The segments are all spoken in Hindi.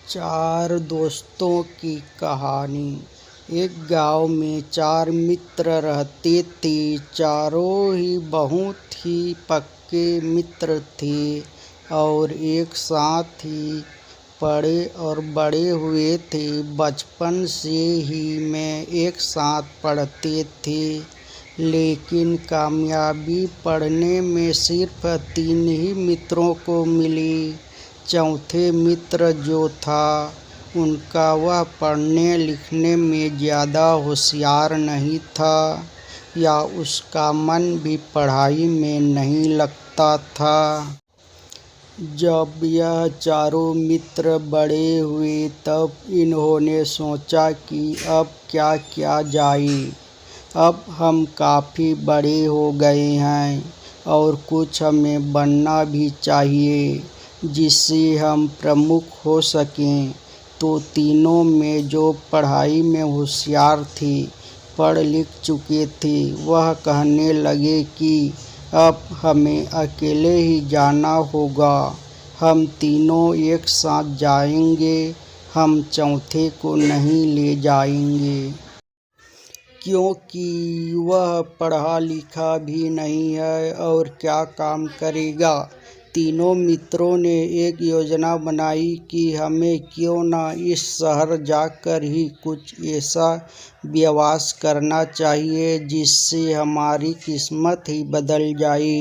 चार दोस्तों की कहानी। एक गांव में चार मित्र रहते थे। चारों ही बहुत ही पक्के मित्र थे और एक साथ ही पढ़े और बड़े हुए थे। बचपन से ही में एक साथ पढ़ते थे, लेकिन कामयाबी पढ़ने में सिर्फ 3 ही मित्रों को मिली। चौथे मित्र जो था उनका, वह पढ़ने लिखने में ज़्यादा होशियार नहीं था या उसका मन भी पढ़ाई में नहीं लगता था। जब यह चारों मित्र बड़े हुए तब इन्होंने सोचा कि अब क्या किया जाए। अब हम काफ़ी बड़े हो गए हैं और कुछ हमें बनना भी चाहिए जिससे हम प्रमुख हो सकें। तो तीनों में जो पढ़ाई में होशियार थे, पढ़ लिख चुके थे, वह कहने लगे कि अब हमें अकेले ही जाना होगा। हम तीनों एक साथ जाएंगे, हम चौथे को नहीं ले जाएंगे, क्योंकि वह पढ़ा लिखा भी नहीं है और क्या काम करेगा। तीनों मित्रों ने एक योजना बनाई कि हमें क्यों ना इस शहर जाकर ही कुछ ऐसा व्यवसाय करना चाहिए जिससे हमारी किस्मत ही बदल जाए।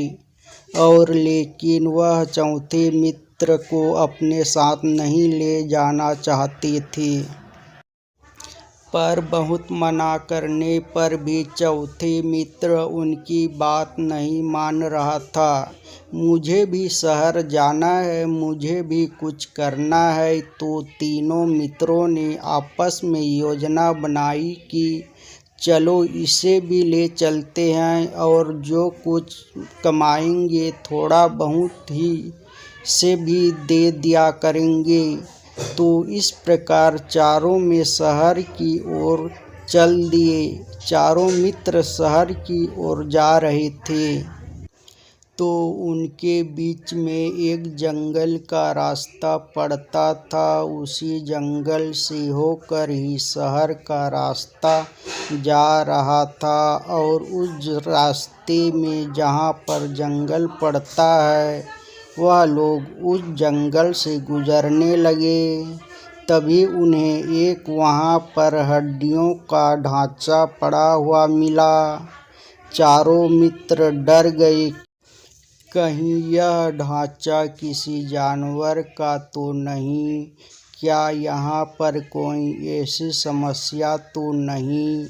और लेकिन वह चौथे मित्र को अपने साथ नहीं ले जाना चाहते थे। पर बहुत मना करने पर भी चौथे मित्र उनकी बात नहीं मान रहा था। मुझे भी शहर जाना है, मुझे भी कुछ करना है। तो तीनों मित्रों ने आपस में योजना बनाई कि चलो इसे भी ले चलते हैं और जो कुछ कमाएंगे थोड़ा बहुत ही से भी दे दिया करेंगे। तो इस प्रकार चारों में शहर की ओर चल दिए। चारों मित्र शहर की ओर जा रहे थे, तो उनके बीच में एक जंगल का रास्ता पड़ता था। उसी जंगल से होकर ही शहर का रास्ता जा रहा था। और उस रास्ते में जहाँ पर जंगल पड़ता है, वह लोग उस जंगल से गुजरने लगे। तभी उन्हें एक वहाँ पर हड्डियों का ढांचा पड़ा हुआ मिला। चारों मित्र डर गए, कहीं यह ढांचा किसी जानवर का तो नहीं, क्या यहाँ पर कोई ऐसी समस्या तो नहीं।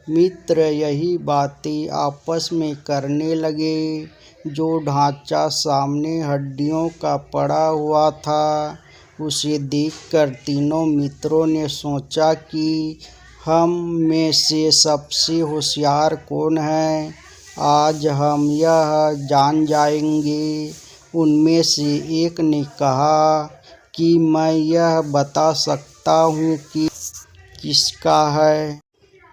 मित्र यही बातें आपस में करने लगे। जो ढांचा सामने हड्डियों का पड़ा हुआ था, उसे देखकर तीनों मित्रों ने सोचा कि हम में से सबसे होशियार कौन है, आज हम यह जान जाएंगे। उनमें से एक ने कहा कि मैं यह बता सकता हूँ कि किसका है।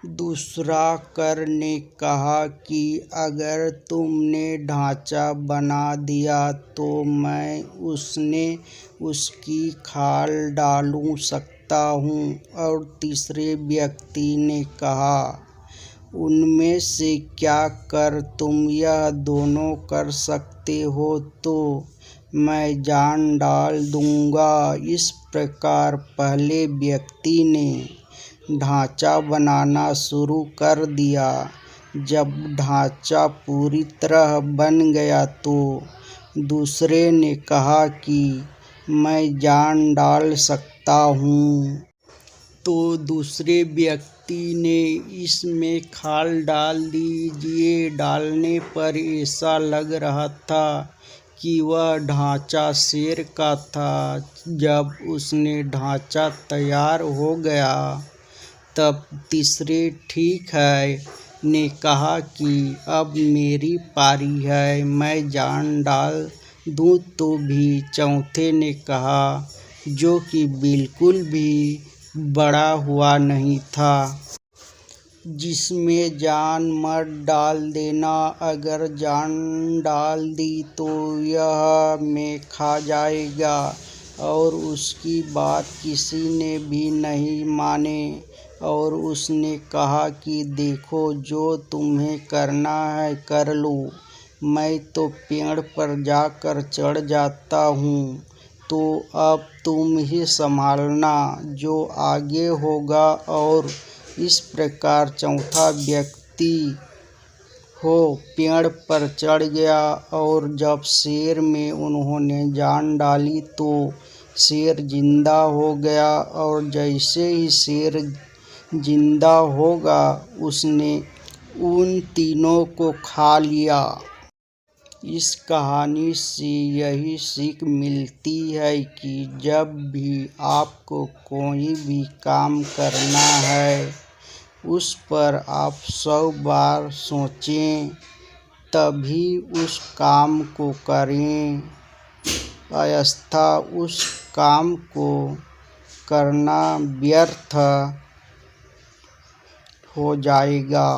दूसरा कर ने कहा कि अगर तुमने ढांचा बना दिया तो मैं उसकी खाल डालू सकता हूँ। और तीसरे व्यक्ति ने कहा, उनमें से क्या कर तुम यह दोनों कर सकते हो तो मैं जान डाल दूँगा। इस प्रकार पहले व्यक्ति ने ढांचा बनाना शुरू कर दिया। जब ढांचा पूरी तरह बन गया तो दूसरे ने कहा कि मैं जान डाल सकता हूँ। तो दूसरे व्यक्ति ने इसमें खाल डाल दी। डालने पर ऐसा लग रहा था कि वह ढांचा शेर का था। जब उसने ढांचा तैयार हो गया तब तीसरे ठीक है ने कहा कि अब मेरी पारी है, मैं जान डाल दूँ तो भी। चौथे ने कहा, जो कि बिल्कुल भी बड़ा हुआ नहीं था, जिसमें जान मत डाल देना, अगर जान डाल दी तो यह मैं खा जाएगा। और उसकी बात किसी ने भी नहीं माने और उसने कहा कि देखो, जो तुम्हें करना है कर लो, मैं तो पेड़ पर जाकर चढ़ जाता हूँ, तो अब तुम ही संभालना जो आगे होगा। और इस प्रकार चौथा व्यक्ति पेड़ पर चढ़ गया और जब शेर में उन्होंने जान डाली तो शेर जिंदा हो गया और जैसे ही शेर जिंदा होगा उसने उन तीनों को खा लिया। इस कहानी से यही सीख मिलती है कि जब भी आपको कोई भी काम करना है उस पर आप 100 बार सोचें, तभी उस काम को करें, अन्यथा उस काम को करना व्यर्थ हो जाएगा।